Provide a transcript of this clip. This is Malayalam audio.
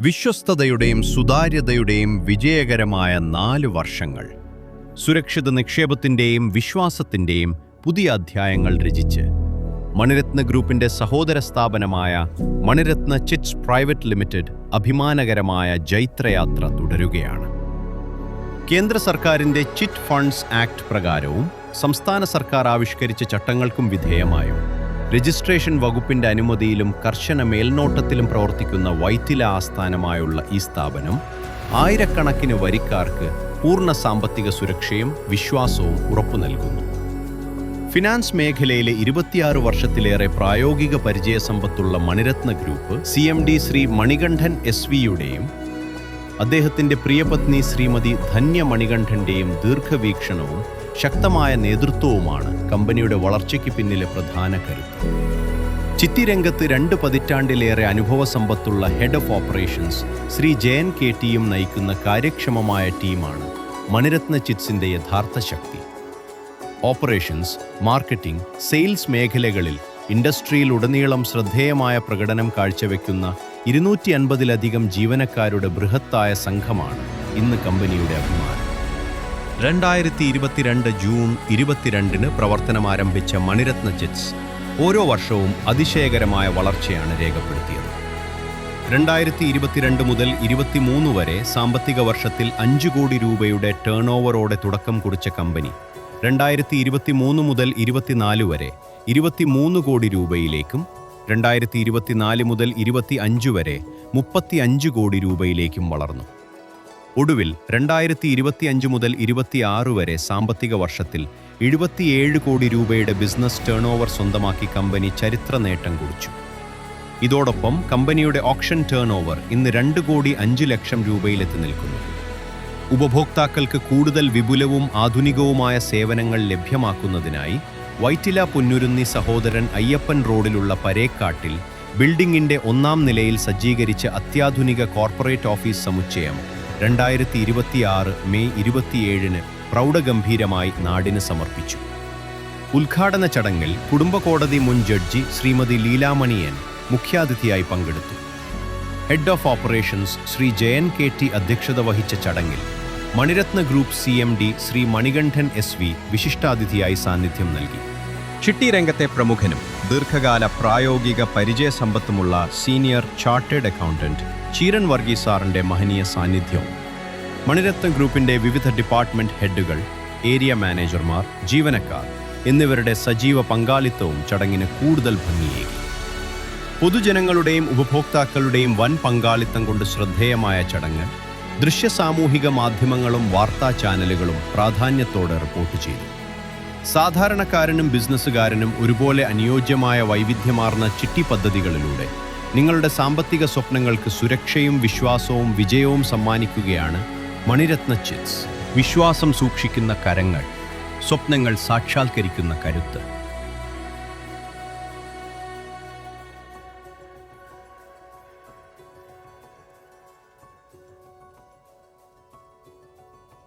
വിശ്വസ്തതയുടെയും സുതാര്യതയുടെയും വിജയകരമായ 4 വർഷങ്ങൾ. സുരക്ഷിത നിക്ഷേപത്തിൻ്റെയും വിശ്വാസത്തിൻ്റെയും പുതിയ അധ്യായങ്ങൾ രചിച്ച് മണിരത്ന ഗ്രൂപ്പിൻ്റെ സഹോദര സ്ഥാപനമായ മണിരത്ന ചിറ്റ്സ് പ്രൈവറ്റ് ലിമിറ്റഡ് അഭിമാനകരമായ ജൈത്രയാത്ര തുടരുകയാണ്. കേന്ദ്ര സർക്കാരിൻ്റെ ചിറ്റ് ഫണ്ട്സ് ആക്ട് പ്രകാരവും സംസ്ഥാന സർക്കാർ ആവിഷ്കരിച്ച ചട്ടങ്ങൾക്കും വിധേയമായും രജിസ്ട്രേഷൻ വകുപ്പിൻ്റെ അനുമതിയിലും കർശന മേൽനോട്ടത്തിലും പ്രവർത്തിക്കുന്ന വൈറ്റില ആസ്ഥാനമായുള്ള ഈ സ്ഥാപനം ആയിരക്കണക്കിന് വരിക്കാർക്ക് പൂർണ്ണ സാമ്പത്തിക സുരക്ഷയും വിശ്വാസവും ഉറപ്പു നൽകുന്നു. ഫിനാൻസ് മേഖലയിലെ 26 വർഷത്തിലേറെ പ്രായോഗിക പരിചയസമ്പത്തുള്ള മണിരത്ന ഗ്രൂപ്പ് CMD ശ്രീ മണികണ്ഠൻ SV-യുടെയും അദ്ദേഹത്തിൻ്റെ പ്രിയപത്നി ശ്രീമതി ധന്യ മണികണ്ഠൻ്റെയും ദീർഘവീക്ഷണവും ശക്തമായ നേതൃത്വവുമാണ് കമ്പനിയുടെ വളർച്ചയ്ക്ക് പിന്നിലെ പ്രധാന കരുത്ത്. ചിട്ടിരംഗത്ത് 2 പതിറ്റാണ്ടിലേറെ അനുഭവസമ്പത്തുള്ള head of operations Shri Jayan KT-യും നയിക്കുന്ന കാര്യക്ഷമമായ ടീമാണ് മണിരത്ന ചിറ്റ്സിൻ്റെ യഥാർത്ഥ ശക്തി. ഓപ്പറേഷൻസ്, മാർക്കറ്റിംഗ്, സെയിൽസ് മേഖലകളിൽ ഇൻഡസ്ട്രിയിലുടനീളം ശ്രദ്ധേയമായ പ്രകടനം കാഴ്ചവെക്കുന്ന 250-ലധികം ജീവനക്കാരുടെ ബൃഹത്തായ സംഘമാണ് ഇന്ന് കമ്പനിയുടെ അഭിമാനം. 2022 ജൂൺ 22-ന് പ്രവർത്തനമാരംഭിച്ച മണിരത്ന ചിറ്റ്സ് ഓരോ വർഷവും അതിശയകരമായ വളർച്ചയാണ് രേഖപ്പെടുത്തിയത്. 2022 മുതൽ 23 വരെ സാമ്പത്തിക വർഷത്തിൽ 5 കോടി രൂപയുടെ ടേൺ ഓവറോടെ തുടക്കം കുറിച്ച കമ്പനി 2023 മുതൽ 24 വരെ 23 കോടി രൂപയിലേക്കും 2024 മുതൽ 25 വരെ 35 കോടി രൂപയിലേക്കും വളർന്നു. ഒടുവിൽ 2025 മുതൽ 26 വരെ സാമ്പത്തിക വർഷത്തിൽ 77 കോടി രൂപയുടെ ബിസിനസ് ടേൺ ഓവർ സ്വന്തമാക്കി കമ്പനി ചരിത്ര നേട്ടം കുറിച്ചു. ഇതോടൊപ്പം കമ്പനിയുടെ ഓപ്ഷൻ ടേൺ ഓവർ ഇന്ന് 2 കോടി 5 ലക്ഷം രൂപയിലെത്തി നിൽക്കുന്നു. ഉപഭോക്താക്കൾക്ക് കൂടുതൽ വിപുലവും ആധുനികവുമായ സേവനങ്ങൾ ലഭ്യമാക്കുന്നതിനായി വൈറ്റില പുന്നുരുന്നി സഹോദരൻ അയ്യപ്പൻ റോഡിലുള്ള പരേക്കാട്ടിൽ ബിൽഡിംഗിന്റെ 1-ാം നിലയിൽ സജ്ജീകരിച്ച അത്യാധുനിക കോർപ്പറേറ്റ് ഓഫീസ് സമുച്ചയം 2026 മെയ് 27-ന് പ്രൗഢഗംഭീരമായി നാടിന് സമർപ്പിച്ചു. ഉദ്ഘാടന ചടങ്ങിൽ കുടുംബ കോടതി മുൻ ജഡ്ജി ശ്രീമതി ലീലാമണിയൻ മുഖ്യാതിഥിയായി പങ്കെടുത്തു. Head of operations Shri Jayan KT അധ്യക്ഷത വഹിച്ച ചടങ്ങിൽ Manirathna group CMD Shri Manikandan SV വിശിഷ്ടാതിഥിയായി സാന്നിധ്യം നൽകി. ചിട്ടി രംഗത്തെ പ്രമുഖനും ദീർഘകാല പ്രായോഗിക പരിചയസമ്പത്തുമുള്ള senior chartered accountant Cheeran Varghese സാറിൻ്റെ മഹനീയ സാന്നിധ്യവും മണിരത്ന ഗ്രൂപ്പിൻ്റെ വിവിധ ഡിപ്പാർട്ട്മെന്റ് ഹെഡുകൾ, ഏരിയ മാനേജർമാർ, ജീവനക്കാർ എന്നിവരുടെ സജീവ പങ്കാളിത്തവും ചടങ്ങിന് കൂടുതൽ ഭംഗിയേകി. പൊതുജനങ്ങളുടെയും ഉപഭോക്താക്കളുടെയും വൻ പങ്കാളിത്തം കൊണ്ട് ശ്രദ്ധേയമായ ചടങ്ങ് ദൃശ്യസാമൂഹിക മാധ്യമങ്ങളും വാർത്താ ചാനലുകളും പ്രാധാന്യത്തോടെ റിപ്പോർട്ട് ചെയ്തു. സാധാരണക്കാരനും ബിസിനസ്സുകാരനും ഒരുപോലെ അനുയോജ്യമായ വൈവിധ്യമാർന്ന ചിട്ടി പദ്ധതികളിലൂടെ നിങ്ങളുടെ സാമ്പത്തിക സ്വപ്നങ്ങൾക്ക് സുരക്ഷയും വിശ്വാസവും വിജയവും സമ്മാനിക്കുകയാണ് മണിരത്ന ചിറ്റ്സ്. വിശ്വാസം സൂക്ഷിക്കുന്ന കരങ്ങൾ, സ്വപ്നങ്ങൾ സാക്ഷാത്കരിക്കുന്ന കരുത്ത്.